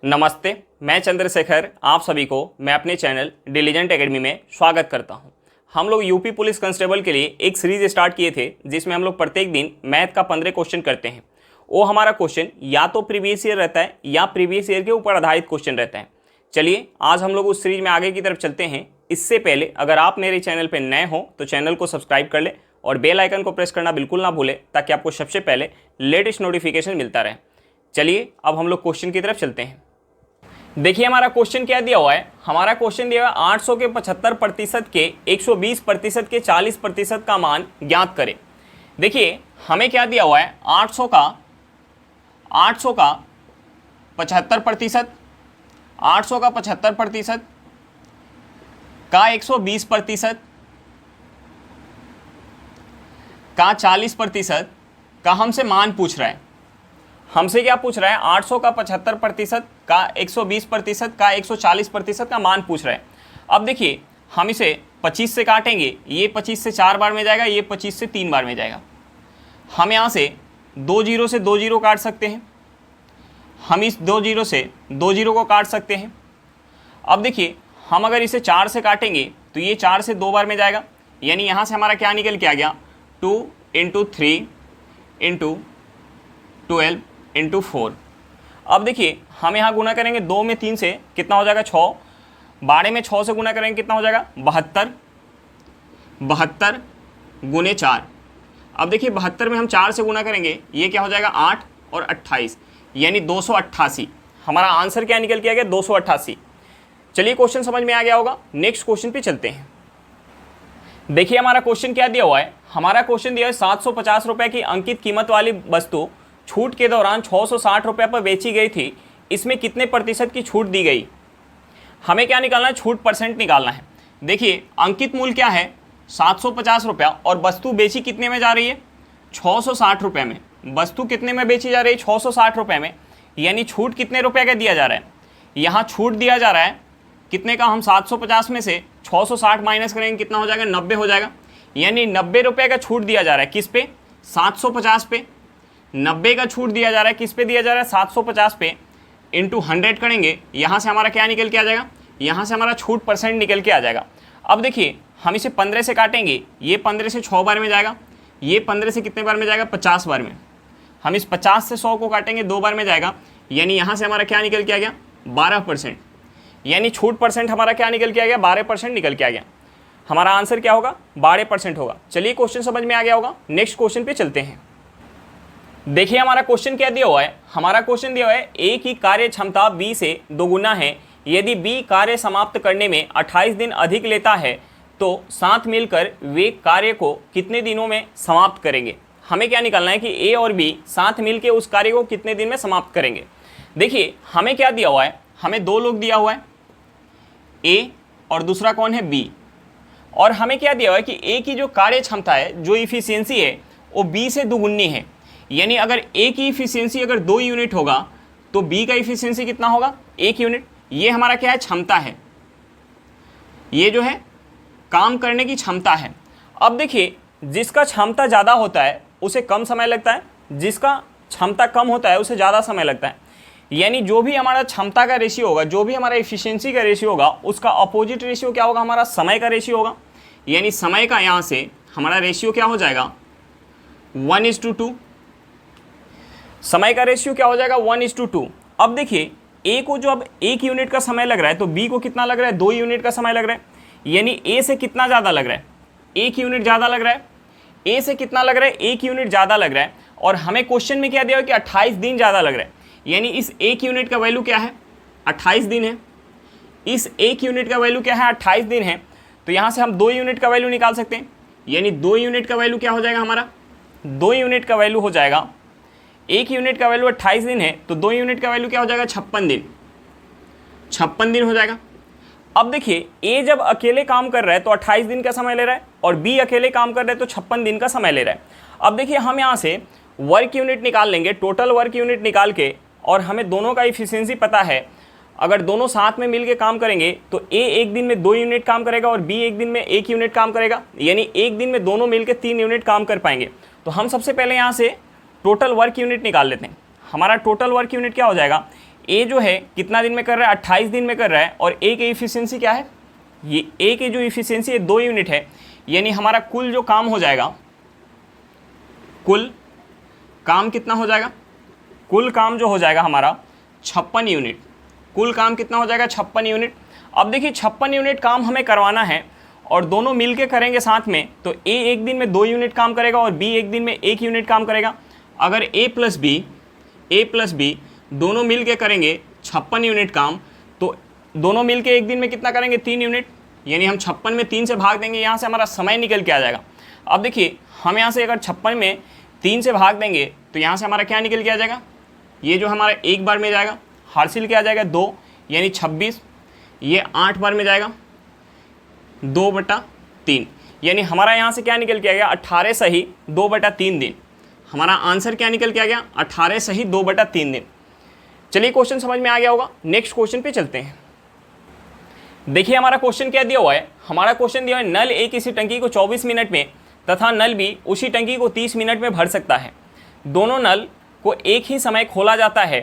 नमस्ते, मैं चंद्रशेखर आप सभी को मैं अपने चैनल डिलीजेंट एकेडमी में स्वागत करता हूं। हम लोग यूपी पुलिस कांस्टेबल के लिए एक सीरीज स्टार्ट किए थे जिसमें हम लोग प्रत्येक दिन मैथ का 15 क्वेश्चन करते हैं। वो हमारा क्वेश्चन या तो प्रीवियस ईयर रहता है या प्रीवियस ईयर के ऊपर आधारित क्वेश्चन रहता है। चलिए आज हम लोग उस सीरीज में आगे की तरफ चलते हैं। इससे पहले अगर आप मेरे चैनल पर नए हो तो चैनल को सब्सक्राइब कर ले और बेल आइकन को प्रेस करना बिल्कुल ना भूलें ताकि आपको सबसे पहले लेटेस्ट नोटिफिकेशन मिलता रहे। चलिए अब हम लोग क्वेश्चन की तरफ चलते हैं। देखिए हमारा क्वेश्चन क्या दिया हुआ है। हमारा क्वेश्चन दिया हुआ है 800 के 75% के 120% के 40% का मान ज्ञात करें। देखिए हमें क्या दिया हुआ है 800 का 75%, 800 का 75% का 120% का 40% का हमसे मान पूछ रहा है। हमसे क्या पूछ रहा है 800 का 75% का 120% का 140% का मान पूछ रहा है। अब देखिए हम इसे 25 से काटेंगे, ये 25 से 4 बार में जाएगा, ये 25 से 3 बार में जाएगा। हम यहाँ से 2 जीरो से 2 जीरो काट सकते हैं, हम इस 2 जीरो से 2 जीरो को काट सकते हैं। अब देखिए हम अगर इसे 4 से काटेंगे तो ये 4 से 2 बार में जाएगा, यानी यहाँ से हमारा क्या निकल के आ गया 2 × 3 × 12 × 4। अब देखिए हम यहाँ गुना करेंगे 2 में 3 से कितना हो जाएगा 6, 12 में 6 से गुना करेंगे कितना हो जाएगा 72, 72 गुने 4। अब देखिए 72 में हम 4 से गुना करेंगे ये क्या हो जाएगा 8 और 28 यानी 288। हमारा आंसर क्या निकल के आ गया 288। चलिए क्वेश्चन समझ में आ गया होगा। नेक्स्ट क्वेश्चन पे चलते हैं। देखिए हमारा क्वेश्चन क्या दिया हुआ है। हमारा क्वेश्चन दिया है 750 रुपये की अंकित कीमत वाली वस्तु छूट के दौरान 660 रुपये पर बेची गई थी, इसमें कितने प्रतिशत की छूट दी गई। हमें क्या निकालना है छूट परसेंट निकालना है। देखिए अंकित मूल्य क्या है 750 रुपया और वस्तु बेची कितने में जा रही है 660 रुपये में। वस्तु कितने में बेची जा रही है 660 रुपये में, यानी छूट कितने रुपये का दिया जा रहा है। यहाँ छूट दिया जा रहा है कितने का, हम 750 में से 660 माइनस करेंगे कितना हो जाएगा 90 हो जाएगा, यानी 90 रुपये का छूट दिया जा रहा है किस पे 750 पे। 90 का छूट दिया जा रहा है किस पे दिया जा रहा है 750 पे, इंटू 100 करेंगे यहाँ से हमारा क्या निकल के आ जाएगा, यहाँ से हमारा छूट परसेंट निकल के आ जाएगा। अब देखिए हम इसे 15 से काटेंगे, ये 15 से 6 बार में जाएगा, ये 15 से कितने बार में जाएगा 50 बार में। हम इस 50 से 100 को काटेंगे 2 बार में जाएगा, यानी यहाँ से हमारा क्या निकल के आ गया 12%, यानी छूट परसेंट हमारा क्या निकल के आ गया 12% निकल के आ गया। हमारा आंसर क्या होगा 12% होगा। चलिए क्वेश्चन समझ में आ गया होगा। नेक्स्ट क्वेश्चन पे चलते हैं। देखिए हमारा क्वेश्चन क्या दिया हुआ है। हमारा क्वेश्चन दिया हुआ है ए की कार्य क्षमता बी से दोगुना है, यदि बी कार्य समाप्त करने में 28 दिन अधिक लेता है तो साथ मिलकर वे कार्य को कितने दिनों में समाप्त करेंगे। हमें क्या निकालना है कि ए और बी साथ मिलकर उस कार्य को कितने दिन में समाप्त करेंगे। देखिए हमें क्या दिया हुआ है, हमें 2 लोग दिया हुआ है, ए और दूसरा कौन है बी। और हमें क्या दिया हुआ है कि ए की जो कार्य क्षमता है, जो इफिशियंसी है वो बी से दुगुनी है, यानी अगर ए की इफिशियंसी अगर 2 यूनिट होगा तो बी का इफिशियंसी कितना होगा 1 यूनिट। ये हमारा क्या है क्षमता है, ये जो है काम करने की क्षमता है। अब देखिए जिसका क्षमता ज़्यादा होता है उसे कम समय लगता है, जिसका क्षमता कम होता है उसे ज़्यादा समय लगता है। यानी जो भी हमारा क्षमता का रेशियो होगा, जो भी हमारा इफिशियंसी का रेशियो होगा, उसका अपोजिट रेशियो क्या होगा हमारा समय का रेशियो होगा। यानी समय का यहाँ से हमारा रेशियो क्या हो जाएगा 1:2। समय का रेशियो क्या हो जाएगा 1:2। अब देखिए ए को जो अब 1 यूनिट का समय लग रहा है तो बी को कितना लग रहा है 2 यूनिट का समय लग रहा है, यानी ए से कितना ज़्यादा लग रहा है 1 यूनिट ज़्यादा लग रहा है। ए से कितना लग रहा है 1 यूनिट ज़्यादा लग रहा है। और हमें क्वेश्चन में क्या दिया है कि 28 दिन ज़्यादा लग रहा है, यानी इस 1 यूनिट का वैल्यू क्या है 28 दिन है। इस 1 यूनिट का वैल्यू क्या है 28 दिन है। तो यहाँ से हम 2 यूनिट का वैल्यू निकाल सकते हैं, यानी 2 यूनिट का वैल्यू क्या हो जाएगा हमारा 2 यूनिट का वैल्यू हो जाएगा, 1 यूनिट का वैल्यू 28 दिन है तो 2 यूनिट का वैल्यू क्या हो जाएगा 56 दिन, 56 दिन हो जाएगा। अब देखिए ए जब अकेले काम कर रहा है तो 28 दिन का समय ले रहा है और बी अकेले काम कर रहा है तो 56 दिन का समय ले रहा है। अब देखिए हम यहाँ से वर्क यूनिट निकाल लेंगे, टोटल वर्क यूनिट निकाल के, और हमें दोनों का इफिशियंसी पता है। अगर दोनों साथ में मिलके काम करेंगे तो ए 1 दिन में 2 यूनिट काम करेगा और बी 1 दिन में 1 यूनिट काम करेगा, यानी 1 दिन में दोनों मिलके 3 यूनिट काम कर पाएंगे। तो हम सबसे पहले यहाँ से टोटल वर्क यूनिट निकाल लेते हैं। हमारा टोटल वर्क यूनिट क्या हो जाएगा, ए जो है कितना दिन में कर रहा है, 28 दिन में कर रहा है, और ए की इफिशियंसी क्या है, ये ए की जो इफिशियंसी है 2 यूनिट है, यानी हमारा कुल जो काम हो जाएगा, कुल काम कितना हो जाएगा, कुल काम जो हो जाएगा हमारा 56 यूनिट। कुल काम कितना हो जाएगा, 56 यूनिट। अब देखिए 56 यूनिट काम हमें करवाना है और दोनों मिलके करेंगे साथ में, तो ए एक दिन में 2 यूनिट काम करेगा और बी एक दिन में 1 यूनिट काम करेगा। अगर ए प्लस बी दोनों मिल के करेंगे 56 यूनिट काम, तो दोनों मिल के एक दिन में कितना करेंगे, 3 यूनिट, यानी हम 56 में 3 से भाग देंगे, यहाँ से हमारा समय निकल के आ जाएगा। अब देखिए हम यहाँ से अगर 56 में 3 से भाग देंगे तो यहाँ से हमारा क्या निकल के आ जाएगा, ये जो हमारा एक बार में जाएगा, हासिल क्या आ जाएगा 2, यानी 26, ये 8 बार में जाएगा 2/3, यानी हमारा यहाँ से क्या निकल के आ गया, 18 सही 2/3 दिन। हमारा आंसर क्या निकल के आ गया, 18 सही 2/3 दिन। चलिए क्वेश्चन समझ में आ गया होगा, नेक्स्ट क्वेश्चन पे चलते हैं। देखिए हमारा क्वेश्चन क्या दिया हुआ है, हमारा क्वेश्चन दिया हुआ है नल ए किसी टंकी को 24 मिनट में तथा नल बी उसी टंकी को 30 मिनट में भर सकता है। दोनों नल को एक ही समय खोला जाता है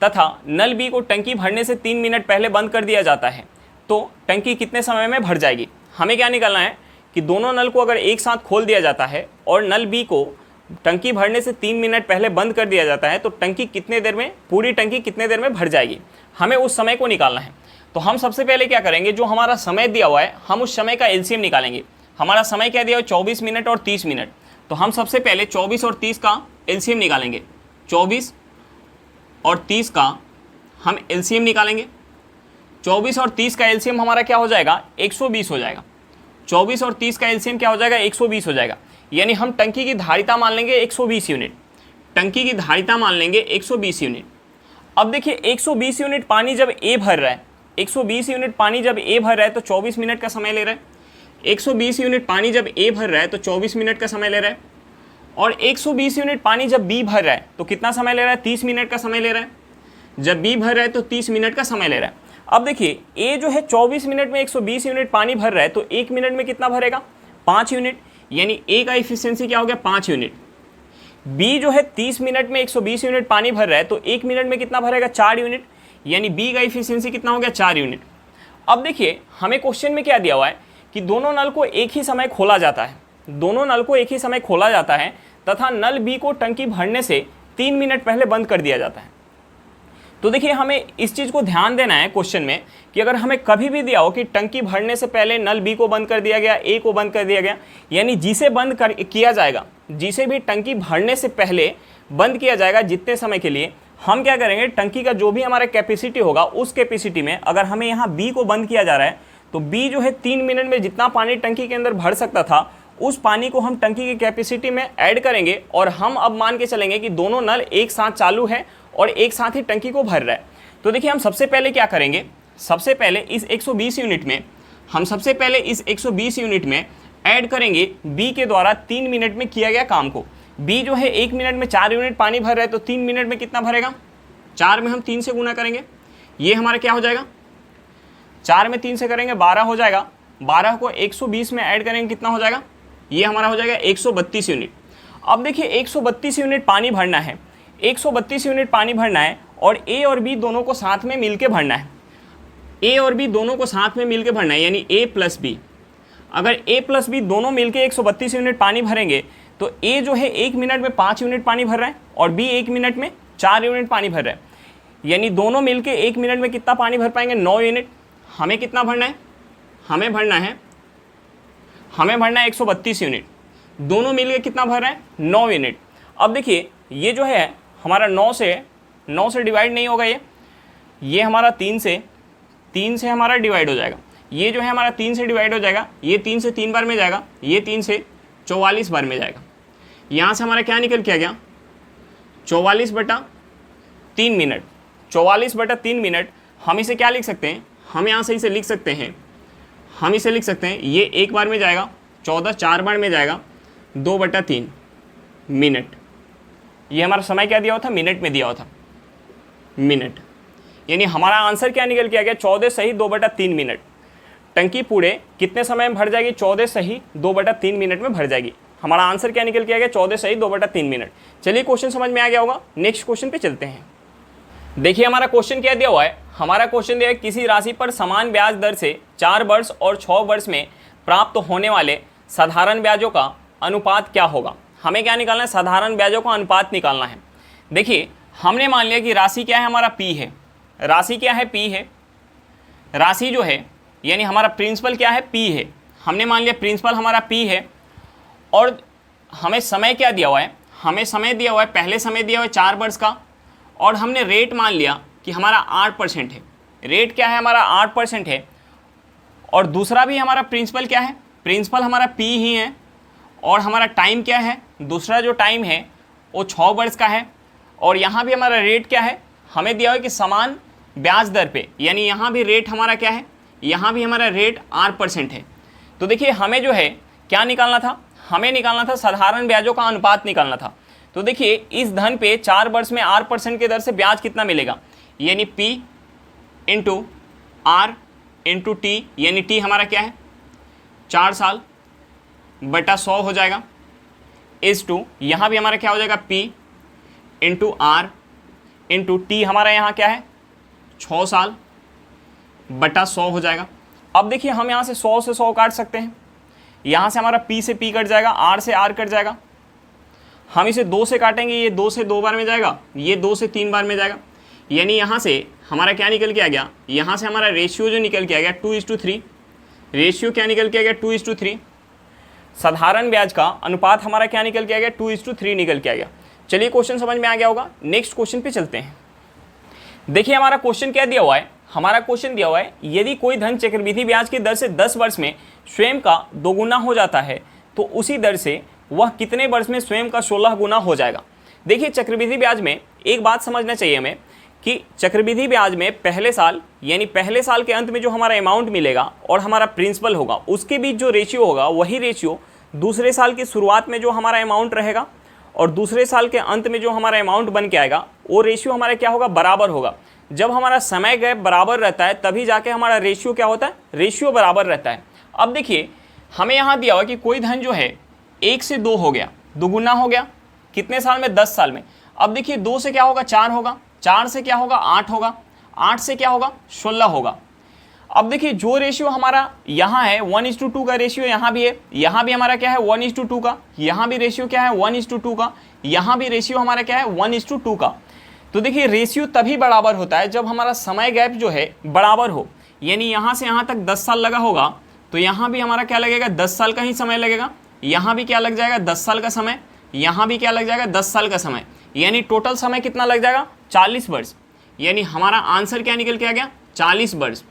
तथा नल बी को टंकी भरने से 3 मिनट पहले बंद कर दिया जाता है, तो टंकी कितने समय में भर जाएगी। हमें क्या निकालना है कि दोनों नल को अगर एक साथ खोल दिया जाता है और नल बी को टंकी भरने से 3 मिनट पहले बंद कर दिया जाता है, तो टंकी कितने देर में, पूरी टंकी कितने देर में भर जाएगी। हमें उस समय को निकालना है। तो हम सबसे पहले क्या करेंगे, जो हमारा समय दिया हुआ है हम उस समय का एलसीएम निकालेंगे। हमारा समय क्या दिया हुआ है, 24 मिनट और 30 मिनट। तो हम सबसे पहले 24 और 30 का एलसीएम निकालेंगे। 24 और 30 का हम एलसीएम निकालेंगे। 24 और 30 का एलसीएम हमारा क्या हो जाएगा, 120 हो जाएगा। 24 और 30 का एलसीएम क्या हो जाएगा, 120 हो जाएगा। यानी हम टंकी की धारिता मान लेंगे 120 यूनिट। टंकी की धारिता मान लेंगे 120 यूनिट। अब देखिए 120 यूनिट पानी जब ए भर रहा है, 120 यूनिट पानी जब ए भर रहा है तो 24 मिनट का समय ले रहा है। 120 यूनिट पानी जब ए भर रहा है तो 24 मिनट का समय ले रहा है। और 120 यूनिट पानी जब बी भर रहा है तो कितना समय ले रहा है, 30 मिनट का समय ले रहा है। जब बी भर रहा है तो 30 मिनट का समय ले रहा है। अब देखिए ए जो है 24 मिनट में 120 यूनिट पानी भर रहा है, तो 1 मिनट में कितना भरेगा, 5 यूनिट, यानी ए का इफिशियंसी क्या हो गया, 5 यूनिट। बी जो है 30 मिनट में 120 यूनिट पानी भर रहा है, तो 1 मिनट में कितना भरेगा, 4 यूनिट, यानी बी का इफिशियंसी कितना हो गया, 4 यूनिट। अब देखिए हमें क्वेश्चन में क्या दिया हुआ है कि दोनों नल को एक ही समय खोला जाता है, दोनों नल को एक ही समय खोला जाता है तथा नल बी को टंकी भरने से 3 मिनट पहले बंद कर दिया जाता है। तो देखिए हमें इस चीज़ को ध्यान देना है क्वेश्चन में कि अगर हमें कभी भी दिया हो कि टंकी भरने से पहले नल बी को बंद कर दिया गया, ए को बंद कर दिया गया, यानी जिसे बंद किया जाएगा, जिसे भी टंकी भरने से पहले बंद किया जाएगा जितने समय के लिए, हम क्या करेंगे, टंकी का जो भी हमारा कैपेसिटी होगा उस कैपेसिटी में अगर हमें यहाँ बी को बंद किया जा रहा है, तो बी जो है 3 मिनट में जितना पानी टंकी के अंदर भर सकता था उस पानी को हम टंकी की कैपेसिटी में ऐड करेंगे और हम अब मान के चलेंगे कि दोनों नल एक साथ चालू है और एक साथ ही टंकी को भर रहा है। तो देखिए हम सबसे पहले क्या करेंगे, सबसे पहले इस 120 यूनिट में हम सबसे पहले इस 120 यूनिट में ऐड करेंगे बी के द्वारा 3 मिनट में किया गया काम को। बी जो है 1 मिनट में 4 यूनिट पानी भर रहा है, तो 3 मिनट में कितना भरेगा, 4 में हम 3 से गुना करेंगे, ये हमारा क्या हो जाएगा, 4 में 3 से करेंगे 12 हो जाएगा। 12 को 120 में ऐड करेंगे कितना हो जाएगा, ये हमारा हो जाएगा 132 यूनिट। अब देखिए 132 यूनिट पानी भरना है, 132 यूनिट पानी भरना है और ए और बी दोनों को साथ में मिलके भरना है। ए और बी दोनों को साथ में मिलके भरना है, यानी ए प्लस बी। अगर ए प्लस बी दोनों मिलके 132 यूनिट पानी भरेंगे तो ए जो है 1 मिनट में 5 यूनिट पानी भर रहा है और बी 1 मिनट में 4 यूनिट पानी भर रहा है, यानी दोनों मिलके 1 मिनट में कितना पानी भर पाएंगे, 9 यूनिट। हमें कितना भरना है, हमें भरना है 132 यूनिट। दोनों मिलके कितना भर रहे हैं, 9 यूनिट। अब देखिए ये जो है हमारा 9 से डिवाइड नहीं होगा, ये हमारा 3 से हमारा डिवाइड हो जाएगा। ये जो है हमारा 3 से डिवाइड हो जाएगा, ये 3 से 3 बार में जाएगा, ये 3 से 44 बार में जाएगा। यहाँ से हमारा क्या निकल के आ गया, 44/3 मिनट। 44/3 मिनट हम इसे क्या लिख सकते हैं, हम यहाँ से इसे लिख सकते हैं, हम इसे लिख सकते हैं, ये 1 बार में जाएगा, 14 4 बार में जाएगा, 2/3 मिनट। ये हमारा समय क्या दिया हुआ था, मिनट में दिया हुआ था, मिनट। यानी हमारा आंसर क्या निकल के आ गया, 14 सही 2/3 मिनट। टंकी पूरे कितने समय में भर जाएगी, 14 सही 2/3 मिनट में भर जाएगी। हमारा आंसर क्या निकल के आ गया, 14 सही 2/3 मिनट। चलिए क्वेश्चन समझ में आ गया होगा, नेक्स्ट क्वेश्चन पे चलते हैं। देखिए हमारा क्वेश्चन क्या दिया हुआ है, हमारा क्वेश्चन दिया है किसी राशि पर समान ब्याज दर से 4 वर्ष और 6 वर्ष में प्राप्त होने वाले साधारण ब्याजों का अनुपात क्या होगा। हमें क्या निकालना है, साधारण ब्याजों का अनुपात निकालना है। देखिए हमने मान लिया कि राशि क्या है, हमारा पी है। राशि क्या है, पी है। राशि जो है यानी हमारा प्रिंसिपल क्या है, पी है। हमने मान लिया प्रिंसिपल हमारा पी है और हमें समय क्या दिया हुआ है, हमें समय दिया हुआ है, पहले समय दिया हुआ है 4 वर्ष का और हमने रेट मान लिया कि हमारा 8% है। रेट क्या है, हमारा 8% है। और दूसरा भी हमारा प्रिंसिपल क्या है, प्रिंसिपल हमारा पी ही है। और हमारा टाइम क्या है, दूसरा जो टाइम है वो 6 वर्ष का है। और यहाँ भी हमारा रेट क्या है, हमें दिया हुआ है कि समान ब्याज दर पे, यानी यहाँ भी रेट हमारा क्या है, यहाँ भी हमारा रेट 8% है। तो देखिए हमें जो है क्या निकालना था, हमें निकालना था साधारण ब्याजों का अनुपात निकालना था। तो देखिए इस धन पे 4 वर्ष में 8% के दर से ब्याज कितना मिलेगा, यानी P into R into T, यानी टी हमारा क्या है 4 साल बटा 100 हो जाएगा, इज टू यहाँ भी हमारा क्या हो जाएगा P into R into T, हमारा यहाँ क्या है 6 साल बटा 100 हो जाएगा। अब देखिए हम यहाँ से 100 से 100 काट सकते हैं, यहाँ से हमारा P से P कट जाएगा, R से R कट जाएगा। हम इसे 2 से काटेंगे, ये 2 से 2 बार में जाएगा, ये 2 से 3 बार में जाएगा। यानी यहाँ से हमारा क्या निकल के आ गया, यहाँ से हमारा रेशियो जो निकल के आ गया 2:3। रेशियो क्या निकल के आ गया 2:3। साधारण ब्याज का अनुपात हमारा क्या निकल के आ गया 2:3 निकल के आ गया। चलिए क्वेश्चन समझ में आ गया होगा, नेक्स्ट क्वेश्चन पे चलते हैं। देखिए हमारा क्वेश्चन क्या दिया हुआ है, हमारा क्वेश्चन दिया हुआ है यदि कोई धन चक्रवृद्धि ब्याज की दर से 10 वर्ष में स्वयं का 2 गुना हो जाता है तो उसी दर से वह कितने वर्ष में स्वयं का 16 गुना हो जाएगा। देखिए चक्रवृद्धि ब्याज में एक बात समझना चाहिए हमें कि चक्रवृद्धि ब्याज में पहले साल यानी पहले साल के अंत में जो हमारा अमाउंट मिलेगा और हमारा प्रिंसिपल होगा उसके बीच जो रेशियो होगा वही रेशियो दूसरे साल की शुरुआत में जो हमारा अमाउंट रहेगा और दूसरे साल के अंत में जो हमारा अमाउंट बन के आएगा वो रेशियो हमारा क्या होगा, बराबर होगा। जब हमारा समय गैप बराबर रहता है तभी जाके हमारा रेशियो क्या होता है, रेशियो बराबर रहता है। अब देखिए हमें यहाँ दिया हुआ कि कोई धन जो है 1 से 2 हो गया, 2 गुना हो गया, कितने साल में, 10 साल में। अब देखिए 2 से क्या होगा 4 होगा, 4 से क्या होगा 8 होगा, 8 से क्या होगा 16 होगा। अब देखिए जो रेशियो हमारा यहाँ है 1:2 का रेशियो यहाँ भी है, यहाँ भी हमारा क्या है 1:2 का, यहाँ भी रेशियो क्या है 1:2 का, यहाँ भी रेशियो हमारा क्या है 1:2 का। तो देखिए रेशियो तभी बराबर होता है जब हमारा समय गैप जो है बराबर हो, यानी यहाँ से यहाँ तक 10 साल लगा होगा तो यहाँ भी हमारा क्या लगेगा 10 साल का ही समय लगेगा, यहाँ भी क्या लग जाएगा 10 साल का समय, यहाँ भी क्या लग जाएगा 10 साल का समय, यानी टोटल समय कितना लग जाएगा 40 वर्ष। यानी हमारा आंसर क्या निकल के आ गया 40 वर्ष।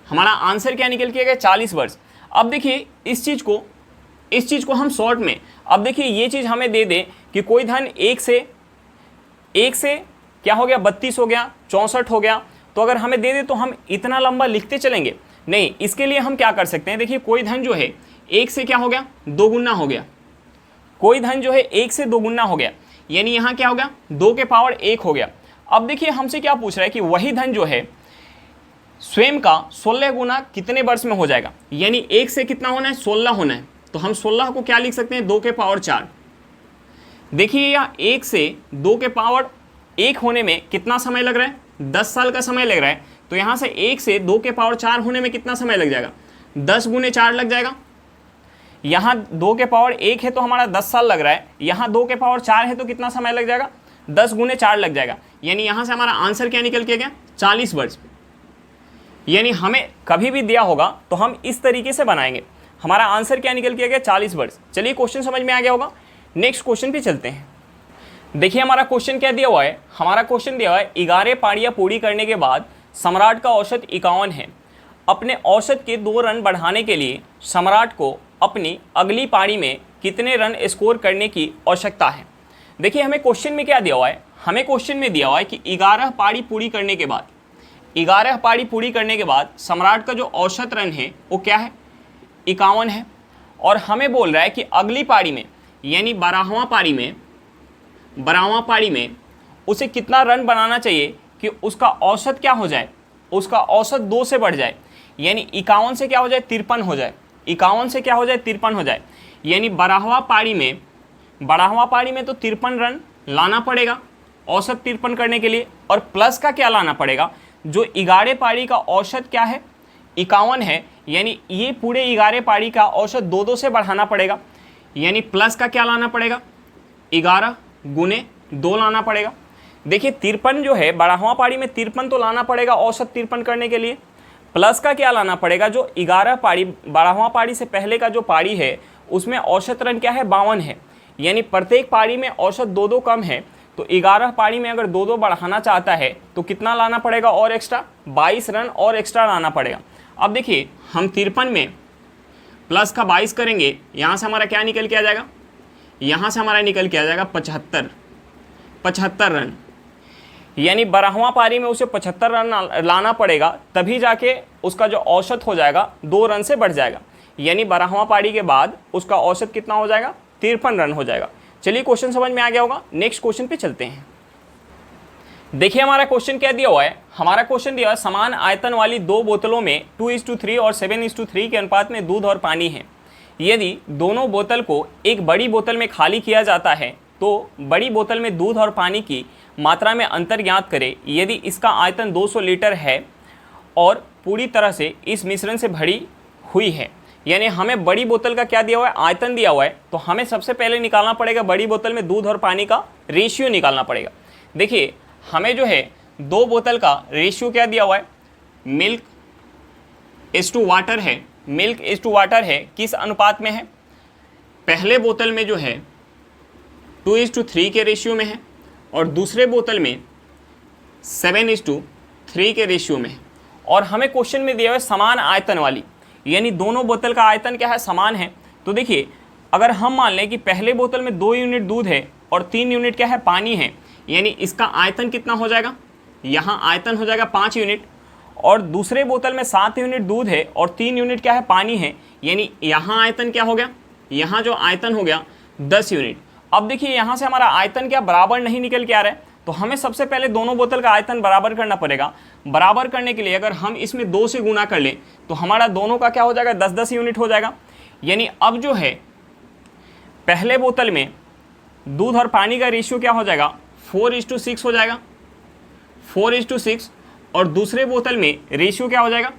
हमारा आंसर क्या निकल के आ गया 40 वर्ष। अब देखिए इस चीज़ को हम शॉर्ट में, अब देखिए ये चीज़ हमें दे दे कि कोई धन एक से क्या हो गया 32 हो गया, 64 हो गया, तो अगर हमें दे दे तो हम इतना लंबा लिखते चलेंगे नहीं। इसके लिए हम क्या कर सकते हैं, देखिए कोई धन जो है 1 से क्या हो गया 2 गुना हो गया, कोई धन जो है 1 से 2 गुना हो गया, यानी यहाँ क्या हो गया 2 के पावर 1 हो गया। अब देखिए हमसे क्या पूछ रहा है कि वही धन जो है स्वयं का 16 गुना कितने वर्ष में हो जाएगा, यानी 1 से कितना होना है 16 होना है। तो हम 16 को क्या लिख सकते हैं 2 के पावर 4। देखिए यह 1 से 2 के पावर 1 होने में कितना समय लग रहा है, 10 साल का समय लग रहा है। तो यहाँ से 1 से 2 के पावर 4 होने में कितना समय लग जाएगा, 10 गुने 4 लग जाएगा। यहाँ 2 के पावर 1 है तो हमारा 10 साल लग रहा है, यहाँ 2 के पावर 4 है तो कितना समय लग जाएगा, 10 गुने 4 लग जाएगा। यानी यहाँ से हमारा आंसर क्या निकल के गया 40 वर्ष। यानी हमें कभी भी दिया होगा तो हम इस तरीके से बनाएंगे। हमारा आंसर क्या निकल के गया 40 वर्ष। चलिए क्वेश्चन समझ में आ गया होगा, नेक्स्ट क्वेश्चन पे चलते हैं। देखिए हमारा क्वेश्चन क्या दिया हुआ है, हमारा क्वेश्चन दिया हुआ है 11 पारियां पूरी करने के बाद सम्राट का औसत 51 है। अपने औसत के 2 रन बढ़ाने के लिए सम्राट को अपनी अगली पारी में कितने रन स्कोर करने की आवश्यकता है। देखिए हमें क्वेश्चन में क्या दिया हुआ है, हमें क्वेश्चन में दिया हुआ है कि 11 पारी पूरी करने के बाद, 11 पारी पूरी करने के बाद सम्राट का जो औसत रन है वो क्या है 51 है। और हमें बोल रहा है कि अगली पारी में यानी 12वां पारी में उसे कितना रन बनाना चाहिए कि उसका औसत क्या हो जाए, उसका औसत 2 से बढ़ जाए, यानी 51 से क्या हो जाए 53 हो जाए, 51 से क्या हो जाए 53 हो जाए। यानी 12वां पारी में तो 53 रन लाना पड़ेगा। औसत तिरपन करने के लिए, और प्लस का क्या लाना पड़ेगा, जो 11 पारी का औसत क्या है 51 है, यानी ये पूरे 11 पारी का औसत 2-2 से बढ़ाना पड़ेगा, यानी प्लस का क्या लाना पड़ेगा 11 गुने 2 लाना पड़ेगा। देखिए 53 जो है 12वां पारी में 53 तो लाना पड़ेगा औसत तिरपन करने के लिए, प्लस का क्या लाना पड़ेगा, जो 11 पारी 12वां पारी से पहले का जो पारी है उसमें औसत रन क्या है 52 है, यानी प्रत्येक पारी में औसत 2-2 कम है, तो 11 पारी में अगर 2-2 बढ़ाना चाहता है तो कितना लाना पड़ेगा और एक्स्ट्रा 22 रन और एक्स्ट्रा लाना पड़ेगा। अब देखिए हम 53 में प्लस का 22 करेंगे, यहाँ से हमारा क्या निकल के आ जाएगा, यहाँ से हमारा निकल के आ जाएगा 75 रन, यानी 12वां पारी में उसे 75 रन लाना पड़ेगा, तभी जाके उसका जो औसत हो जाएगा 2 रन से बढ़ जाएगा, यानी 12वां पारी के बाद उसका औसत कितना हो जाएगा 53 रन हो जाएगा। चलिए क्वेश्चन समझ में आ गया होगा, नेक्स्ट क्वेश्चन पे चलते हैं। देखिए हमारा क्वेश्चन क्या दिया हुआ है, हमारा क्वेश्चन दिया हुआ है समान आयतन वाली 2 बोतलों में 2:3 और 7:3 के अनुपात में दूध और पानी है। यदि दोनों बोतल को एक बड़ी बोतल में खाली किया जाता है तो बड़ी बोतल में दूध और पानी की मात्रा में अंतर ज्ञात करें। यदि इसका आयतन 200 लीटर है और पूरी तरह से इस मिश्रण से भरी हुई है, यानी हमें बड़ी बोतल का क्या दिया हुआ है आयतन दिया हुआ है, तो हमें सबसे पहले निकालना पड़ेगा बड़ी बोतल में दूध और पानी का रेशियो निकालना पड़ेगा। देखिए हमें जो है 2 बोतल का रेशियो क्या दिया हुआ है, मिल्क इज टू वाटर है, मिल्क इज टू वाटर है, किस अनुपात में है, पहले बोतल में जो है 2:3 के रेशियो में है और दूसरे बोतल में 7:3 के रेशियो में है। और हमें क्वेश्चन में दिया हुआ है समान आयतन वाली, यानी दोनों बोतल का आयतन क्या है समान है। तो देखिए अगर हम मान लें कि पहले बोतल में 2 यूनिट दूध है और 3 यूनिट क्या है पानी है, यानी इसका आयतन कितना हो जाएगा, यहाँ आयतन हो जाएगा 5 यूनिट, और दूसरे बोतल में 7 यूनिट दूध है और 3 यूनिट क्या है पानी है, यानी यहाँ आयतन क्या हो गया, यहाँ जो आयतन हो गया 10 यूनिट। अब देखिए यहाँ से हमारा आयतन क्या बराबर नहीं निकल के आ रहा है, तो हमें सबसे पहले दोनों बोतल का आयतन बराबर करना पड़ेगा। बराबर करने के लिए अगर हम इसमें 2 से गुना कर लें तो हमारा दोनों का क्या हो जाएगा 10-10 यूनिट हो जाएगा। यानी अब जो है पहले बोतल में दूध और पानी का रेशियो क्या हो जाएगा 4:6 हो जाएगा, 4:6, और दूसरे बोतल में रेशियो क्या हो जाएगा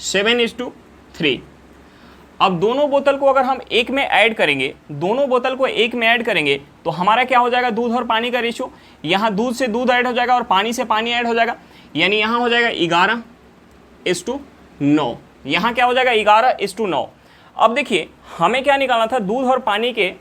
7:3। अब दोनों बोतल को अगर हम एक में ऐड करेंगे, दोनों बोतल को एक में ऐड करेंगे तो हमारा क्या हो जाएगा दूध और पानी का रेशियो, यहाँ दूध से दूध ऐड हो जाएगा और पानी से पानी ऐड हो जाएगा, यानी यहाँ हो जाएगा 11:9, यहाँ क्या हो जाएगा 11:9। अब देखिए हमें क्या निकालना था, दूध और पानी के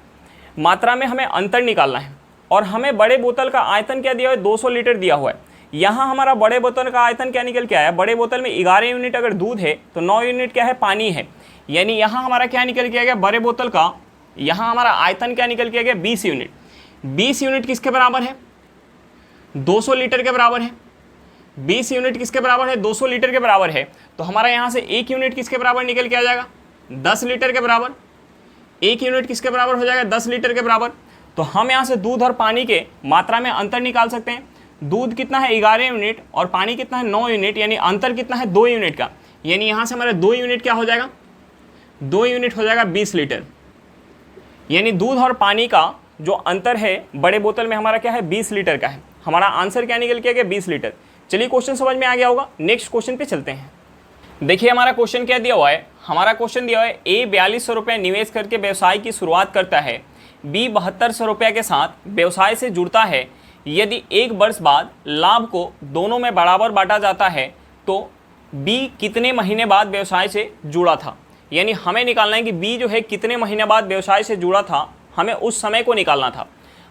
मात्रा में हमें अंतर निकालना है, और हमें बड़े बोतल का आयतन क्या दिया हुआ है 200 लीटर दिया हुआ है। यहाँ हमारा बड़े बोतल का आयतन क्या निकल के आया, बड़े बोतल में 11 यूनिट अगर दूध है तो 9 यूनिट क्या है पानी है, यानी यहाँ हमारा क्या निकल के आ गया बड़े बोतल का, यहाँ हमारा आयतन क्या निकल के आ गया 20 यूनिट। 20 यूनिट किसके बराबर है 200 लीटर के बराबर है, 20 यूनिट किसके बराबर है 200 लीटर के बराबर है, तो हमारा यहाँ से 1 यूनिट किसके बराबर निकल के आ जाएगा 10 लीटर के बराबर, 1 यूनिट किसके बराबर हो जाएगा 10 लीटर के बराबर। तो हम यहाँ से दूध और पानी के मात्रा में अंतर निकाल सकते हैं, दूध कितना है 11 यूनिट और पानी कितना है 9 यूनिट, यानी अंतर कितना है 2 यूनिट का, यानी यहाँ से हमारा 2 यूनिट क्या हो जाएगा 2 यूनिट हो जाएगा 20 लीटर, यानी दूध और पानी का जो अंतर है बड़े बोतल में हमारा क्या है 20 लीटर का है। हमारा आंसर क्या निकल के आ गया 20 लीटर। चलिए क्वेश्चन समझ में आ गया होगा, नेक्स्ट क्वेश्चन पे चलते हैं। देखिए हमारा क्वेश्चन क्या दिया हुआ है, हमारा क्वेश्चन दिया हुआ है ए 4200 रुपये निवेश करके व्यवसाय की शुरुआत करता है, बी 7200 रुपये के साथ व्यवसाय से जुड़ता है। यदि 1 वर्ष बाद लाभ को दोनों में बराबर बांटा जाता है तो बी कितने महीने बाद व्यवसाय से जुड़ा था, यानी हमें निकालना है कि बी जो है कितने महीने बाद व्यवसाय से जुड़ा था, हमें उस समय को निकालना था।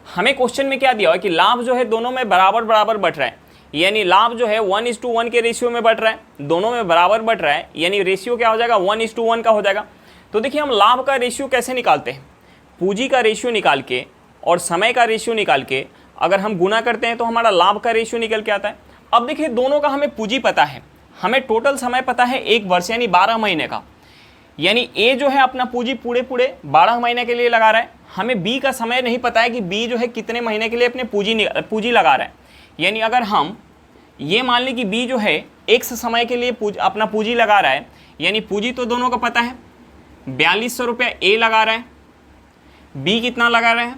हमें क्वेश्चन में क्या दिया हुआ है कि लाभ जो है दोनों में बराबर बराबर बट रहा है, यानी लाभ जो है 1:1 के रेशियो में बट रहा है, दोनों में बराबर बट रहा है, यानी रेशियो क्या हो जाएगा 1:1 का हो जाएगा। तो देखिए हम लाभ का रेशियो कैसे निकालते हैं, पूंजी का रेशियो निकाल के और समय का रेशियो निकाल के अगर हम गुना करते हैं तो हमारा लाभ का रेशियो निकल के आता है। अब देखिए दोनों का हमें पूंजी पता है, हमें टोटल समय पता है 1 वर्ष यानी 12 महीने का, यानी ए जो है अपना पूंजी पूरे 12 महीने के लिए लगा रहा है। हमें बी का समय नहीं पता है कि बी जो है कितने महीने के लिए अपने पूंजी लगा रहा है, यानी अगर हम ये मान लें कि बी जो है x समय के लिए अपना पूंजी लगा रहा है, यानी पूंजी तो दोनों को पता है 4200 रुपया ए लगा रहा है, बी कितना लगा रहा है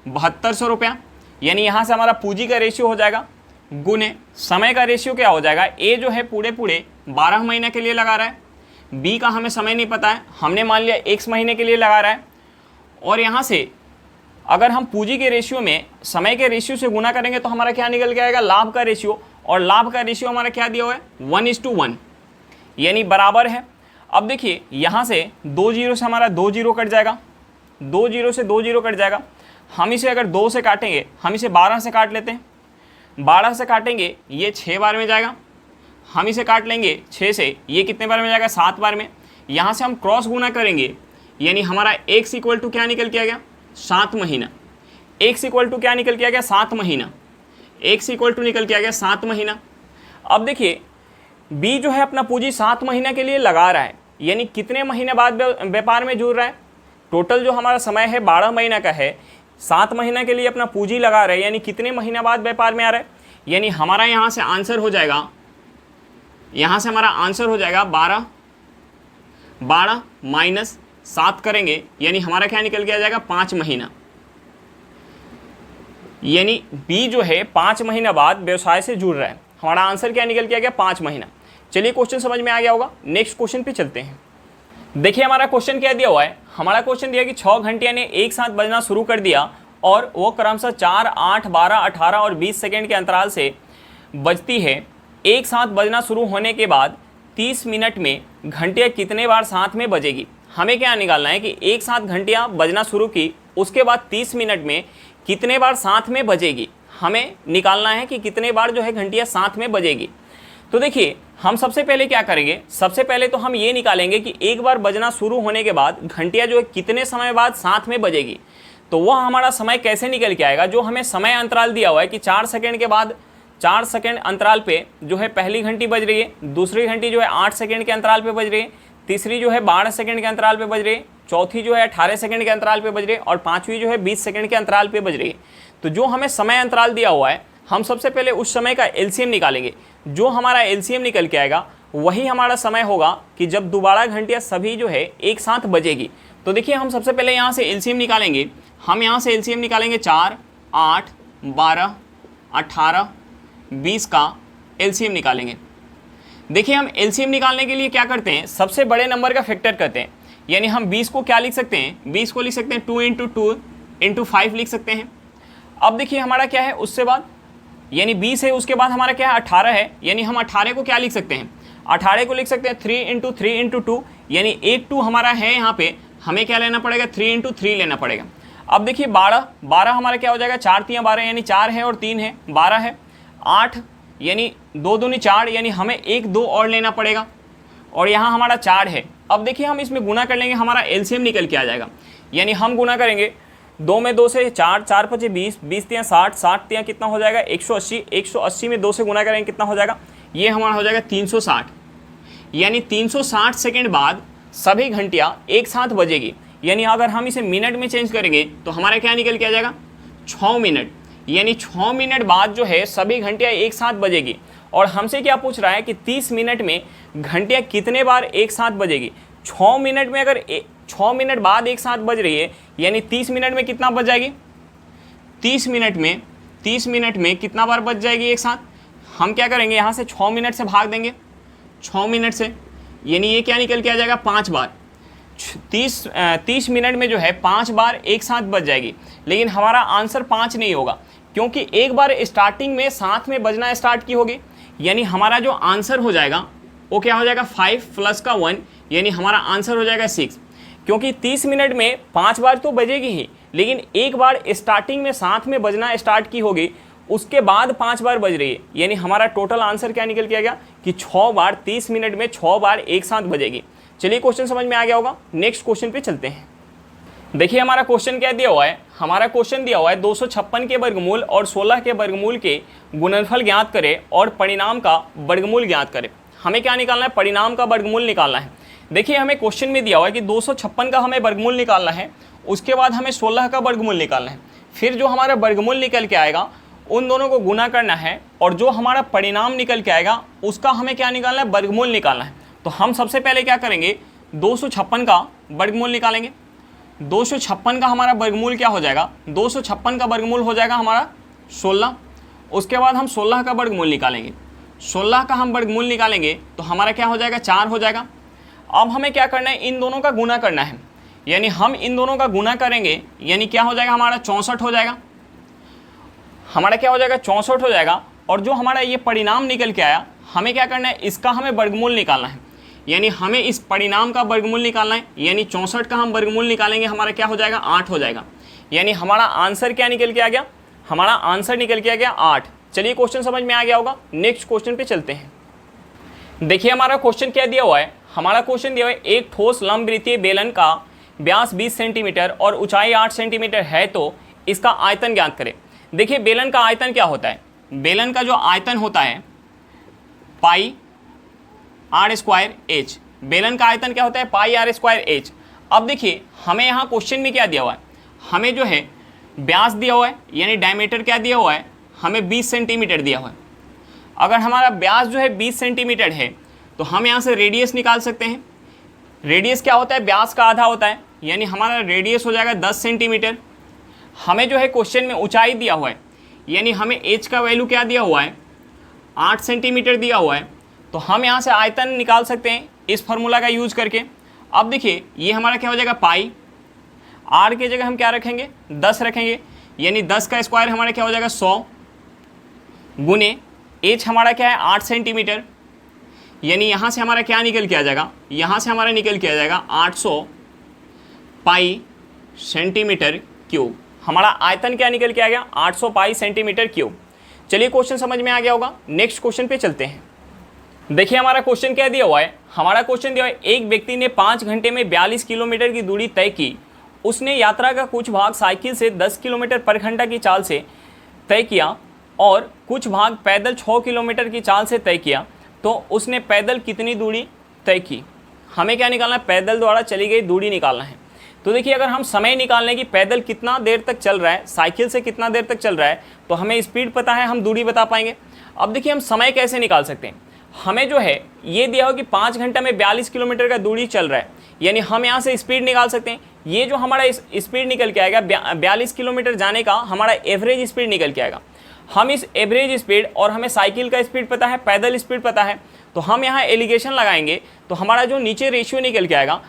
7200 रुपया, यानी यहाँ से हमारा पूंजी का रेशियो हो जाएगा गुने समय का रेशियो क्या हो जाएगा, ए जो है पूरे 12 महीने के लिए लगा रहा है, बी का हमें समय नहीं पता है, हमने मान लिया x महीने के लिए लगा रहा है, और यहाँ से अगर हम पूंजी के रेशियो में समय के रेशियो से गुना करेंगे तो हमारा क्या निकल के आएगा, लाभ का रेशियो, और लाभ का रेशियो हमारा क्या दिया हुआ है 1:1, यानी बराबर है। अब देखिए यहाँ से 2 जीरो से हमारा 2 जीरो कट जाएगा, 2 जीरो से 2 जीरो कट जाएगा। हम इसे अगर 2 से काटेंगे, हम इसे 12 से काट लेते हैं, 12 से काटेंगे ये 6 बार में जाएगा, हम इसे काट लेंगे 6 से, ये कितने बार में जाएगा 7 बार में। यहाँ से हम क्रॉस गुना करेंगे, यानी हमारा x इक्वल टू क्या निकल के आ गया 7 महीना, x इक्वल टू क्या निकल के आ गया 7 महीना, x इक्वल टू निकल के आ गया 7 महीना। अब देखिए b जो है अपना पूंजी 7 महीना के लिए लगा रहा है, यानी कितने महीने बाद व्यापार में जुड़ रहा है, टोटल जो हमारा समय है 12 महीना का है, 7 महीना के लिए अपना पूंजी लगा रहा है, यानी कितने महीना बाद व्यापार में आ रहा है, यानी हमारा यहाँ से आंसर हो जाएगा, यहाँ से हमारा आंसर हो जाएगा 12 माइनस 7 करेंगे, यानी हमारा क्या निकल के आ जाएगा 5 महीना, यानी बी जो है 5 महीना बाद व्यवसाय से जुड़ रहा है। हमारा आंसर क्या निकल के आ गया 5 महीना। चलिए क्वेश्चन समझ में आ गया होगा, नेक्स्ट क्वेश्चन पे चलते हैं। देखिए हमारा क्वेश्चन क्या दिया हुआ है, हमारा क्वेश्चन दिया कि 6 घंटियां ने एक साथ बजना शुरू कर दिया और वो क्रमशः 4, 8, 12, 18 और 20 सेकेंड के अंतराल से बजती है। एक साथ बजना शुरू होने के बाद 30 मिनट में घंटियाँ कितने बार साथ में बजेगी। हमें क्या निकालना है कि एक साथ घंटियाँ बजना शुरू की, उसके बाद 30 मिनट में कितने बार साथ में बजेगी, हमें निकालना है कि कितने बार जो है घंटियाँ साथ में बजेगी। तो देखिए हम सबसे पहले क्या करेंगे, सबसे पहले तो हम ये निकालेंगे कि एक बार बजना शुरू होने के बाद घंटियाँ जो है कितने समय बाद साथ में बजेगी। तो वह हमारा समय कैसे निकल के आएगा, जो हमें समय अंतराल दिया हुआ है कि 4 सेकंड के बाद 4 सेकंड अंतराल पे जो है पहली घंटी बज रही है, दूसरी घंटी जो है 8 सेकंड के अंतराल पे बज रही है, तीसरी जो है 12 सेकंड के अंतराल पे बज रही है, चौथी जो है 18 सेकंड के अंतराल पे बज रही है, और पाँचवीं जो है 20 सेकंड के अंतराल पे बज रही है। तो जो हमें समय अंतराल दिया हुआ है, हम सबसे पहले उस समय का एलसीएम निकालेंगे। जो हमारा एलसीएम निकल के आएगा वही हमारा समय होगा कि जब दोबारा घंटियाँ सभी जो है एक साथ बजेगी। तो देखिए हम सबसे पहले यहाँ से एलसीएम निकालेंगे, हम यहाँ से एलसीएम निकालेंगे 4, 8, 12, 18, 20 का एलसीएम निकालेंगे। देखिए हम एलसीएम निकालने के लिए क्या करते हैं, सबसे बड़े नंबर का फैक्टर करते हैं, यानी हम 20 को क्या लिख सकते हैं, 20 को लिख सकते हैं 2 × 2 × 5 लिख सकते हैं। अब देखिए हमारा क्या है उससे बाद, यानी 20 है, उसके बाद हमारा क्या है 18 है, यानी हम 18 को क्या लिख सकते हैं, 18 को लिख सकते हैं 3 × 3 × 2, यानी 8 2 हमारा है, यहाँ पे हमें क्या लेना पड़ेगा 3 × 3 लेना पड़ेगा। अब देखिए 12 हमारा क्या हो जाएगा, 4 × 3 = 12, यानी 4 है और 3 है 12 है, 8 यानी 2 दूनी 4, यानी हमें 1 2 और लेना पड़ेगा, और यहाँ हमारा 4 है। अब देखिए हम इसमें गुना कर लेंगे, हमारा एलसीएम निकल के आ जाएगा, यानी हम गुना करेंगे 2 में 2 से 4, 4 × 5 = 20, 20 × 3 = 60, 60 × 3 कितना हो जाएगा 180, 180 में 2 से गुना करेंगे कितना हो जाएगा, ये हमारा हो जाएगा 360, यानी 360 सेकेंड बाद सभी घंटियाँ एक साथ बजेगी। यानी अगर हम इसे मिनट में चेंज करेंगे तो हमारा क्या निकल के आ जाएगा 6 मिनट, यानी 6 मिनट बाद जो है सभी घंटियाँ एक साथ बजेगी। और हमसे क्या पूछ रहा है कि 30 मिनट में घंटियाँ कितने बार एक साथ बजेगी। 6 मिनट में अगर 6 मिनट बाद एक साथ बज रही है, यानी 30 मिनट में कितना बज जाएगी, 30 मिनट में कितना बार बज जाएगी एक साथ। हम क्या करेंगे, यहाँ से 6 मिनट से भाग देंगे, 6 मिनट से, यानी ये क्या निकल के आ जाएगा 5 बार। 30 मिनट में जो है 5 बार एक साथ बज जाएगी। लेकिन हमारा आंसर 5 नहीं होगा, क्योंकि एक बार स्टार्टिंग में साथ में बजना स्टार्ट की होगी, यानी हमारा जो आंसर हो जाएगा वो क्या हो जाएगा 5 + 1, यानी हमारा आंसर हो जाएगा 6। क्योंकि 30 मिनट में 5 बार तो बजेगी ही, लेकिन एक बार स्टार्टिंग में साथ में बजना स्टार्ट की होगी, उसके बाद 5 बार बज रही है, यानी हमारा टोटल आंसर क्या निकल के आ गया कि 6 बार 30 मिनट में 6 बार एक साथ बजेगी। चलिए क्वेश्चन समझ में आ गया होगा, नेक्स्ट क्वेश्चन पे चलते हैं। देखिए हमारा क्वेश्चन क्या दिया हुआ है, हमारा क्वेश्चन दिया हुआ है 256 के वर्गमूल और 16 के वर्गमूल के गुणनफल ज्ञात करें और परिणाम का वर्गमूल ज्ञात करें। हमें क्या निकालना है, परिणाम का वर्गमूल निकालना है। देखिए हमें क्वेश्चन में दिया हुआ है कि 256 का हमें वर्गमूल निकालना है, उसके बाद हमें 16 का वर्गमूल निकालना है, फिर जो हमारा वर्गमूल निकल के आएगा उन दोनों को गुना करना है, और जो हमारा परिणाम निकल के आएगा उसका हमें क्या निकालना है, वर्गमूल निकालना है। तो हम सबसे पहले क्या करेंगे, 256 का वर्गमूल निकालेंगे। 256 का हमारा वर्गमूल क्या हो जाएगा, 256 का वर्गमूल हो जाएगा हमारा 16। उसके बाद हम 16 का वर्गमूल निकालेंगे। 16 का हम वर्गमूल निकालेंगे तो हमारा क्या हो जाएगा, 4 हो जाएगा। अब हमें क्या करना है, इन दोनों का गुना करना है, यानी हम इन दोनों का गुना करेंगे, यानी क्या हो जाएगा, हमारा 64 हो जाएगा। हमारा क्या हो जाएगा, 64 हो जाएगा। और जो हमारा ये परिणाम निकल के आया, हमें क्या करना है, इसका हमें वर्गमूल निकालना है, यानी हमें इस परिणाम का वर्गमूल निकालना है। यानी 64 का हम वर्गमूल निकालेंगे, हमारा क्या हो जाएगा, 8 हो जाएगा। यानी हमारा आंसर क्या निकल के आ गया, हमारा आंसर निकल के आ गया 8। चलिए क्वेश्चन समझ में आ गया होगा। नेक्स्ट क्वेश्चन पे चलते हैं। देखिए हमारा क्वेश्चन क्या दिया हुआ है, हमारा क्वेश्चन दिया हुआ है एक ठोस लंबवृत्तीय बेलन का व्यास 20 सेंटीमीटर और ऊंचाई 8 सेंटीमीटर है तो इसका आयतन ज्ञात करें। देखिए बेलन का आयतन क्या होता है, बेलन का जो आयतन होता है पाई आर स्क्वायर एच। बेलन का आयतन क्या होता है, पाई आर स्क्वायर एच। अब देखिए हमें यहाँ क्वेश्चन में क्या दिया हुआ है, हमें जो है व्यास दिया हुआ है, यानी डायमीटर क्या दिया हुआ है, हमें 20 सेंटीमीटर दिया हुआ है। अगर हमारा व्यास जो है 20 सेंटीमीटर है तो हम यहाँ से रेडियस निकाल सकते हैं। रेडियस क्या होता है, व्यास का आधा होता है, यानी हमारा रेडियस हो जाएगा 10 सेंटीमीटर। हमें जो है क्वेश्चन में ऊंचाई दिया हुआ है, यानी हमें एच का वैल्यू क्या दिया हुआ है, 8 सेंटीमीटर दिया हुआ है। तो हम यहाँ से आयतन निकाल सकते हैं इस फार्मूला का यूज करके। अब देखिए ये हमारा क्या हो जाएगा, पाई आर के जगह हम क्या रखेंगे, 10 रखेंगे, यानी 10 का स्क्वायर हमारा क्या हो जाएगा 100 गुने एच हमारा क्या है 8 सेंटीमीटर, यानी यहाँ से हमारा क्या निकल के आ जाएगा, यहाँ से हमारा निकल के आ जाएगा 800 पाई सेंटीमीटर क्यूब। हमारा आयतन क्या निकल के आ गया, 800 पाई सेंटीमीटर क्यूब। चलिए क्वेश्चन समझ में आ गया होगा। नेक्स्ट क्वेश्चन पे चलते हैं। देखिए हमारा क्वेश्चन क्या दिया हुआ है, हमारा क्वेश्चन दिया हुआ है एक व्यक्ति ने 5 घंटे में 42 किलोमीटर की दूरी तय की। उसने यात्रा का कुछ भाग साइकिल से 10 किलोमीटर पर घंटा की चाल से तय किया और कुछ भाग पैदल 6 किलोमीटर की चाल से तय किया, तो उसने पैदल कितनी दूरी तय की। हमें क्या निकालना है, पैदल द्वारा चली गई दूरी निकालना है। तो देखिए अगर हम समय निकालने की पैदल कितना देर तक चल रहा है, साइकिल से कितना देर तक चल रहा है, तो हमें स्पीड पता है, हम दूरी बता पाएंगे। अब देखिए हम समय कैसे निकाल सकते हैं, हमें जो है ये दिया हो कि 5 घंटा में 42 किलोमीटर का दूरी चल रहा है, यानी हम यहाँ से स्पीड निकाल सकते हैं। ये जो हमारा स्पीड निकल के आएगा 42 किलोमीटर जाने का हमारा एवरेज स्पीड निकल के आएगा। हम इस एवरेज स्पीड और हमें साइकिल का स्पीड पता है, पैदल स्पीड पता है, तो हम यहाँ एलिगेशन लगाएंगे तो हमारा जो नीचे रेशियो निकल के आएगा,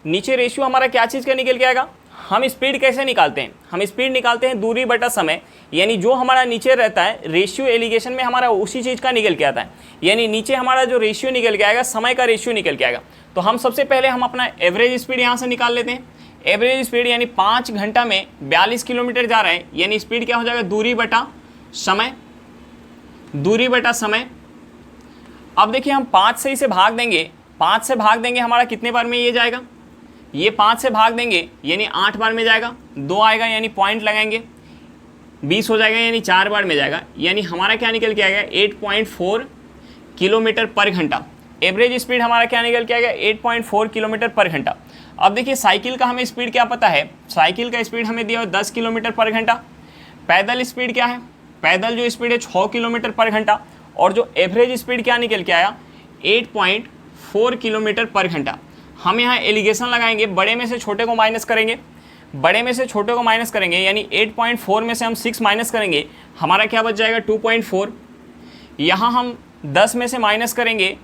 नीचे रेशियो हमारा क्या चीज़ का निकल के आएगा। हम स्पीड कैसे निकालते हैं, हम स्पीड निकालते हैं दूरी बटा समय, यानी जो हमारा नीचे रहता है रेशियो एलिगेशन में हमारा उसी चीज़ का निकल के आता है, यानी नीचे हमारा जो रेशियो निकल के आएगा समय का रेशियो निकल के आएगा। तो हम सबसे पहले हम अपना एवरेज स्पीड यहाँ से निकाल लेते हैं। एवरेज स्पीड यानी 5 घंटा में 42 किलोमीटर जा रहा है, यानी स्पीड क्या हो जाएगा, दूरी बटा समय, दूरी बटा समय। अब देखिए हम 5 से इसे भाग देंगे, 5 से भाग देंगे हमारा कितने बार में ये जाएगा, ये 5 से भाग देंगे यानी 8 बार में जाएगा, 2 आएगा यानी पॉइंट लगाएंगे, 20 हो जाएगा यानी 4 बार में जाएगा, यानी हमारा क्या निकल के आएगा 8.4 किलोमीटर पर घंटा। एवरेज स्पीड हमारा क्या निकल के आएगा 8.4 किलोमीटर पर घंटा। अब देखिए साइकिल का हमें स्पीड क्या पता है, साइकिल का स्पीड हमें दिया है 10 किलोमीटर पर घंटा। पैदल स्पीड क्या है, पैदल जो स्पीड है 6 किलोमीटर पर घंटा, और जो एवरेज स्पीड क्या निकल के आया 8.4 किलोमीटर पर घंटा। हम यहाँ एलिगेशन लगाएंगे, बड़े में से छोटे को माइनस करेंगे, बड़े में से छोटे को माइनस करेंगे, यानी 8.4 में से हम 6 माइनस करेंगे, हमारा क्या बच जाएगा 2.4। यहाँ हम 10 में से माइनस करेंगे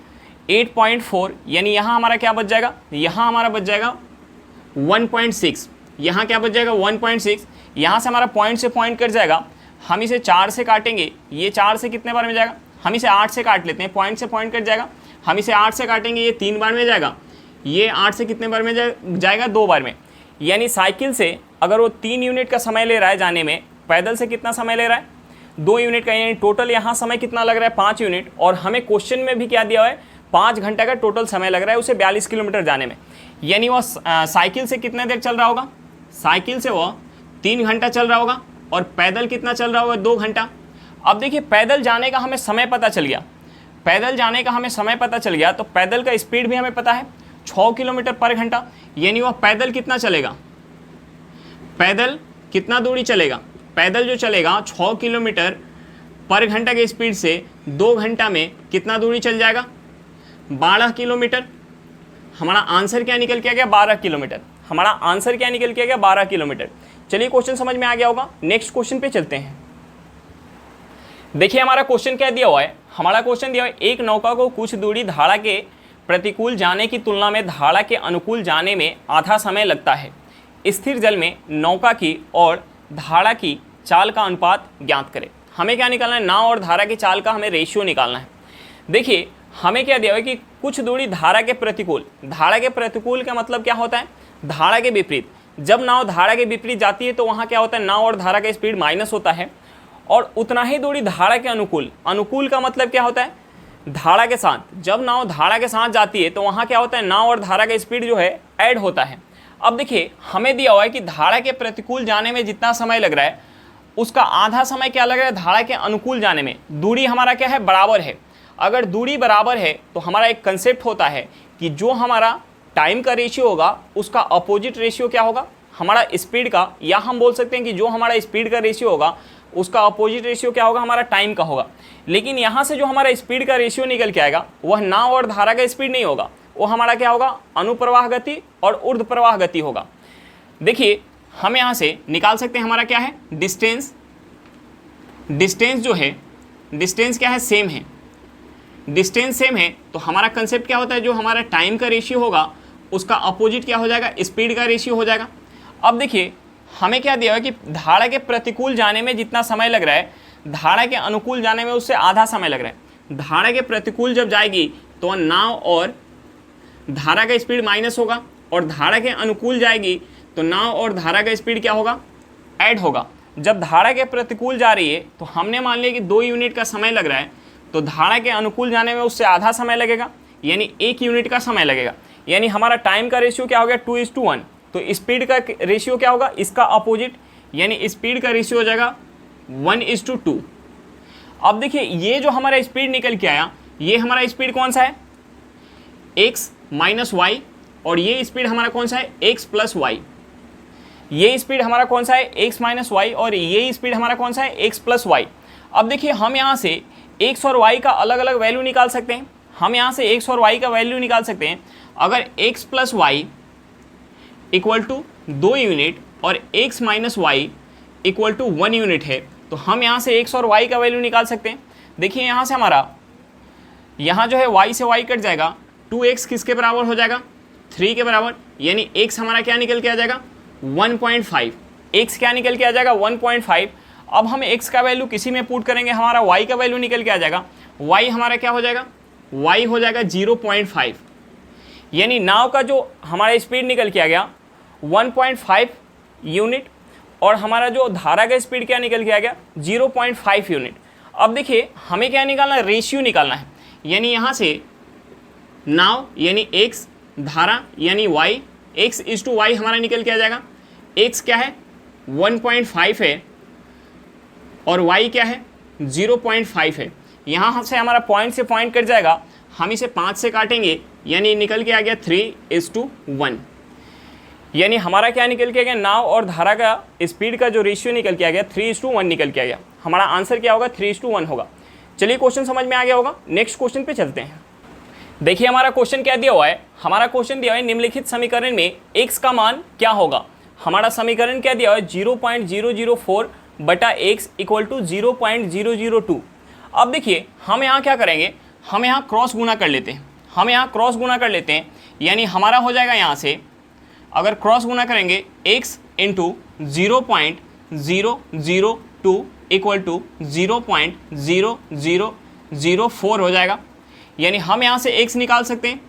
8.4, यानी यहाँ हमारा क्या बच जाएगा, यहाँ हमारा बच जाएगा 1.6, यहाँ क्या बच जाएगा 1.6। यहाँ से हमारा पॉइंट से पॉइंट कट जाएगा, हम इसे 4 से काटेंगे, ये 4 से कितने बार में जाएगा, हम इसे 8 से काट लेते हैं, पॉइंट से पॉइंट कट जाएगा, हम इसे 8 से काटेंगे, ये 3 बार में जाएगा, ये 8 से कितने बार में जाएगा 2 बार में। यानी साइकिल से अगर वो 3 यूनिट का समय ले रहा है जाने में, पैदल से कितना समय ले रहा है 2 यूनिट का, यानी टोटल यहाँ समय कितना लग रहा है 5 यूनिट। और हमें क्वेश्चन में भी क्या दिया हुआ है 5 घंटे का टोटल समय लग रहा है उसे 42 किलोमीटर जाने में, यानी वह साइकिल से कितने देर चल रहा होगा, साइकिल से वह 3 घंटा चल रहा होगा, और पैदल कितना चल रहा होगा 2 घंटा। अब देखिए पैदल जाने का हमें समय पता चल गया, पैदल जाने का हमें समय पता चल गया, तो पैदल का स्पीड भी हमें पता है 6 किलोमीटर पर घंटा, यानी वह पैदल कितना चलेगा, पैदल कितना दूरी चलेगा, पैदल जो चलेगा 6 किलोमीटर पर घंटा के स्पीड से 2 घंटा में कितना दूरी चल जाएगा 12 किलोमीटर। हमारा आंसर क्या निकल के आ गया 12 किलोमीटर, हमारा आंसर क्या निकल के आ गया 12 किलोमीटर। चलिए क्वेश्चन समझ में आ गया होगा। नेक्स्ट क्वेश्चन पे चलते हैं। देखिए हमारा क्वेश्चन क्या दिया हुआ है, हमारा क्वेश्चन दिया हुआ है एक नौका को कुछ दूरी धारा के प्रतिकूल जाने की तुलना में धारा के अनुकूल जाने में आधा समय लगता है। स्थिर जल में नौका की और धारा की चाल का अनुपात ज्ञात करें। हमें क्या निकालना है, नाव और धारा की चाल का हमें रेशियो निकालना है। देखिए हमें क्या दिया हुआ है कि कुछ दूरी धारा के प्रतिकूल, धारा के प्रतिकूल का मतलब क्या होता है, धारा के विपरीत। जब नाव धारा के विपरीत जाती है तो वहाँ क्या होता है, नाव और धारा का स्पीड माइनस होता है। और उतना ही दूरी धारा के अनुकूल, अनुकूल का मतलब क्या होता है, धारा के साथ। जब नाव धारा के साथ जाती है तो वहाँ क्या होता है, नाव और धारा का स्पीड जो है ऐड होता है। अब देखिए हमें दिया हुआ है कि धारा के प्रतिकूल जाने में जितना समय लग रहा है उसका आधा समय क्या लग रहा है धारा के अनुकूल जाने में। दूरी हमारा क्या है, बराबर है। अगर दूरी बराबर है तो हमारा एक कंसेप्ट होता है कि जो हमारा टाइम का रेशियो होगा उसका अपोजिट रेशियो क्या होगा, हमारा स्पीड का, या हम बोल सकते हैं कि जो हमारा स्पीड का रेशियो होगा उसका अपोजिट रेशियो क्या होगा, हमारा टाइम का होगा। लेकिन यहाँ से जो हमारा स्पीड का रेशियो निकल के आएगा वह नाव और धारा का स्पीड नहीं होगा, वो हमारा क्या होगा, अनुप्रवाह गति और ऊर्ध्व प्रवाह गति होगा। देखिए हम यहाँ से निकाल सकते हैं हमारा क्या है, डिस्टेंस। डिस्टेंस जो है, डिस्टेंस क्या है, सेम है। डिस्टेंस सेम है तो हमारा कंसेप्ट क्या होता है, जो हमारा टाइम का रेशियो होगा उसका अपोजिट क्या हो जाएगा, स्पीड का रेशियो हो जाएगा। अब देखिए हमें क्या दिया है कि धारा के प्रतिकूल जाने में जितना समय लग रहा है धारा के अनुकूल जाने में उससे आधा समय लग रहा है। धारा के प्रतिकूल जब जाएगी तो नाव और धारा का स्पीड माइनस होगा, और धारा के अनुकूल जाएगी तो नाव और धारा का स्पीड क्या होगा, ऐड होगा। जब धारा के प्रतिकूल जा रही है तो हमने मान लिया कि 2 यूनिट का समय लग रहा है, तो धारा के अनुकूल जाने में उससे आधा समय लगेगा, यानी 1 यूनिट का समय लगेगा। यानी हमारा टाइम का रेशियो क्या हो गया, 2:1। तो स्पीड का रेशियो क्या होगा, इसका अपोजिट, यानी स्पीड का रेशियो हो जाएगा 1:2। अब देखिए ये जो हमारा स्पीड निकल के आया, ये हमारा स्पीड कौन सा है, x माइनस वाई, और ये स्पीड हमारा कौन सा है, x प्लस वाई। ये स्पीड हमारा कौन सा है, x माइनस वाई, और ये स्पीड हमारा कौन सा है, x प्लस वाई। अब देखिए हम यहाँ से x और y का अलग अलग वैल्यू निकाल सकते हैं। हम यहाँ से x और y का वैल्यू निकाल सकते हैं। अगर x plus Y equal to 2 unit और x minus Y equal to 1 unit है तो हम यहाँ से x और y का वैल्यू निकाल सकते हैं। देखिए यहाँ से हमारा, यहाँ जो है y से y कट जाएगा, 2x किसके बराबर हो जाएगा, 3 के बराबर, यानी x हमारा क्या निकल के आ जाएगा, 1.5। x क्या निकल के आ जाएगा, 1.5। अब हम x का वैल्यू किसी में पुट करेंगे, हमारा y का वैल्यू निकल के आ जाएगा। y हमारा क्या हो जाएगा, y हो जाएगा 0.5, यानी नाव का जो हमारा स्पीड निकल के आ गया 1.5 यूनिट, और हमारा जो धारा का स्पीड क्या निकल के आ गया, 0.5 यूनिट। अब देखिए हमें क्या निकालना है, रेशियो निकालना है। यानी यहाँ से नाव यानी x, धारा यानी y, x:y हमारा निकल के आ जाएगा। x क्या है, 1.5 है, और y क्या है, 0.5 है। यहाँ से हमारा पॉइंट से पॉइंट कट जाएगा, हम इसे 5 से काटेंगे, यानी निकल के आ गया 3:1। यानी हमारा क्या निकल के आ गया, नाव और धारा का स्पीड का जो रेशियो निकल के आ गया 3:1 निकल के आ गया। हमारा आंसर क्या होगा, 3:1 होगा। चलिए क्वेश्चन समझ में आ गया होगा, नेक्स्ट क्वेश्चन पे चलते हैं। देखिए हमारा क्वेश्चन क्या दिया हुआ है, हमारा क्वेश्चन दिया हुआ है निम्नलिखित समीकरण में x का मान क्या होगा। हमारा समीकरण क्या दिया हुआ है, 0.004 बटा x इक्वल टू 0.002। अब देखिए हम यहाँ क्या करेंगे, हम यहाँ क्रॉस गुना कर लेते हैं। हम यहाँ क्रॉस गुना कर लेते हैं, यानी हमारा हो जाएगा यहाँ से, अगर क्रॉस गुना करेंगे x इंटू 0.002 इक्वल टू 0.0004 हो जाएगा। यानी हम यहाँ से x निकाल सकते हैं,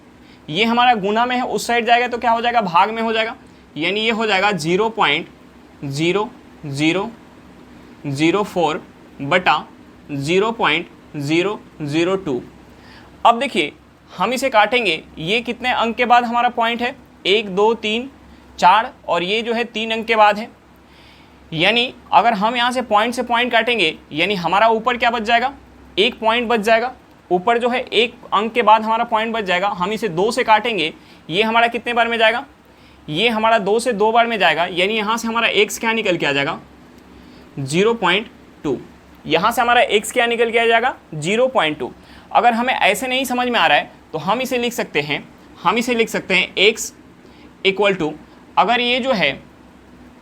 ये हमारा गुना में है, उस साइड जाएगा तो क्या हो जाएगा, भाग में हो जाएगा, यानी ये हो जाएगा 0.0004 बटा 0.002। अब देखिए हम इसे काटेंगे, ये कितने अंक के बाद हमारा पॉइंट है, 1 2 3 4, और ये जो है 3 अंक के बाद है। यानी अगर हम यहाँ से पॉइंट काटेंगे, यानी हमारा ऊपर क्या बच जाएगा, 1 पॉइंट बच जाएगा। ऊपर जो है 1 अंक के बाद हमारा पॉइंट बच जाएगा। हम इसे 2 से काटेंगे, ये हमारा कितने बार में जाएगा, ये हमारा 2 से 2 बार में जाएगा। यानी यहाँ से हमारा x क्या निकल के आ जाएगा, 0.2। यहाँ से हमारा x क्या निकल के आ जाएगा, 0.2। अगर हमें ऐसे नहीं समझ में आ रहा है तो हम इसे लिख सकते हैं, x इक्वल टू, अगर ये जो है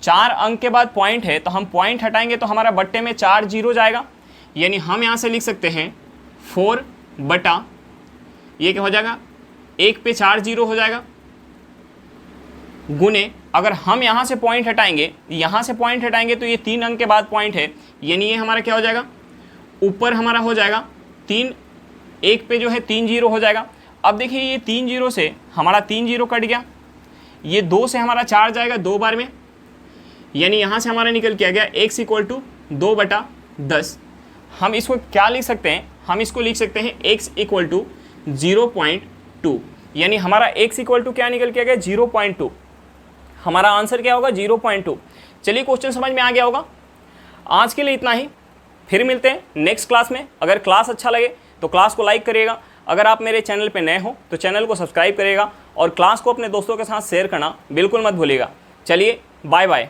4 अंक के बाद पॉइंट है तो हम पॉइंट हटाएंगे तो हमारा बट्टे में 4 जीरो जाएगा, यानी हम यहाँ से लिख सकते हैं 4 बटा, ये क्या हो जाएगा, 1 पे 4 जीरो हो जाएगा, गुने अगर हम यहाँ से पॉइंट हटाएंगे, यहाँ से पॉइंट हटाएंगे तो ये 3 अंक के बाद पॉइंट है, यानी ये हमारा क्या हो जाएगा, ऊपर हमारा हो जाएगा 3, 1 पे जो है 3 जीरो हो जाएगा। अब देखिए ये 3 जीरो से हमारा 3 जीरो कट गया, ये 2 से हमारा 4 जाएगा 2 बार में, यानी यहाँ से हमारा निकल के आ गया x इक्वल टू 2/10। हम इसको क्या लिख सकते हैं, हम इसको लिख सकते हैं x इक्वल टू 0.2, यानी हमारा x इक्वल टू क्या निकल के आ गया, 0.2। हमारा आंसर क्या होगा, 0.2। चलिए क्वेश्चन समझ में आ गया होगा। आज के लिए इतना ही, फिर मिलते हैं नेक्स्ट क्लास में। अगर क्लास अच्छा लगे तो क्लास को लाइक करिएगा, अगर आप मेरे चैनल पे नए हो तो चैनल को सब्सक्राइब करिएगा और क्लास को अपने दोस्तों के साथ शेयर करना बिल्कुल मत भूलिएगा। चलिए बाय बाय।